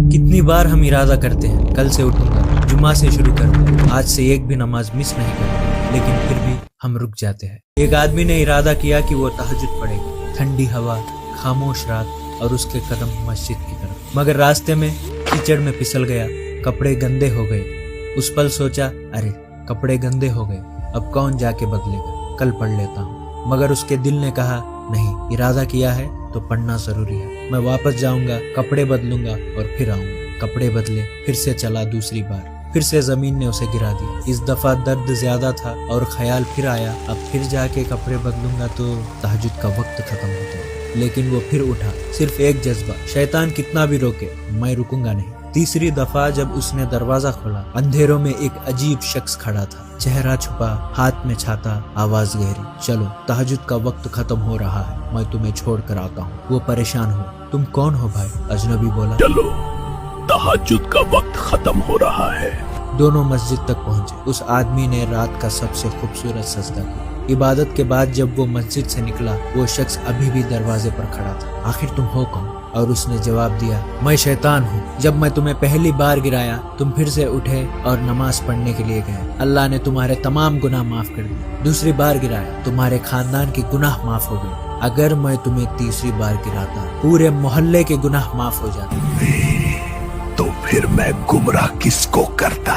कितनी बार हम इरादा करते हैं कल से उठूंगा, जुमा से शुरू कर, आज से एक भी नमाज मिस नहीं करूंगा, लेकिन फिर भी हम रुक जाते हैं। एक आदमी ने इरादा किया कि वो तहज्जुद पढ़ेगा। ठंडी हवा, खामोश रात और उसके कदम मस्जिद की तरफ, मगर रास्ते में कीचड़ में फिसल गया, कपड़े गंदे हो गए। उस पल सोचा, अरे कपड़े गंदे हो गए, अब कौन जाके बदलेगा, कल पढ़ लेता हूँ। मगर उसके दिल ने कहा, नहीं, इरादा किया है तो पढ़ना जरूरी है। मैं वापस जाऊंगा, कपड़े बदलूंगा और फिर आऊंगा। कपड़े बदले, फिर से चला दूसरी बार, फिर से जमीन ने उसे गिरा दिया। इस दफा दर्द ज्यादा था और ख्याल फिर आया, अब फिर जाके कपड़े बदलूंगा तो तहज्जुद का वक्त खत्म हो जाएगा। लेकिन वो फिर उठा, सिर्फ एक जज्बा, शैतान कितना भी रोके मैं रुकूंगा नहीं। तीसरी दफा जब उसने दरवाजा खोला, अंधेरों में एक अजीब शख्स खड़ा था, चेहरा छुपा, हाथ में छाता, आवाज गहरी, चलो तहज्जुद का वक्त खत्म हो रहा है, मैं तुम्हें छोड़ कर आता हूँ। वो परेशान हो, तुम कौन हो भाई? अजनबी बोला, चलो तहज्जुद का वक्त खत्म हो रहा है। दोनों मस्जिद तक पहुंचे। उस आदमी ने रात का सबसे खूबसूरत सजदा किया। इबादत के बाद जब वो मस्जिद से निकला, वो शख्स अभी भी दरवाजे पर खड़ा था। आखिर तुम हो कौन? और उसने जवाब दिया, मैं शैतान हूँ। जब मैं तुम्हें पहली बार गिराया, तुम फिर से उठे और नमाज पढ़ने के लिए गए। अल्लाह ने तुम्हारे तमाम गुनाह माफ कर दिए। दूसरी बार गिराया, तुम्हारे खानदान के गुनाह माफ हो गए। अगर मैं तुम्हें तीसरी बार गिराता, पूरे मोहल्ले के गुनाह माफ हो जाते। तो फिर मैं गुमराह किसको करता?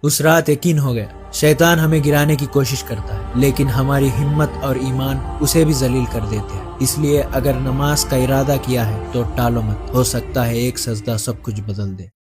उस रात यकीन हो गया, शैतान हमें गिराने की कोशिश करता है, लेकिन हमारी हिम्मत और ईमान उसे भी जलील कर देते हैं। इसलिए अगर नमाज का इरादा किया है तो टालो मत, हो सकता है एक सजदा सब कुछ बदल दे।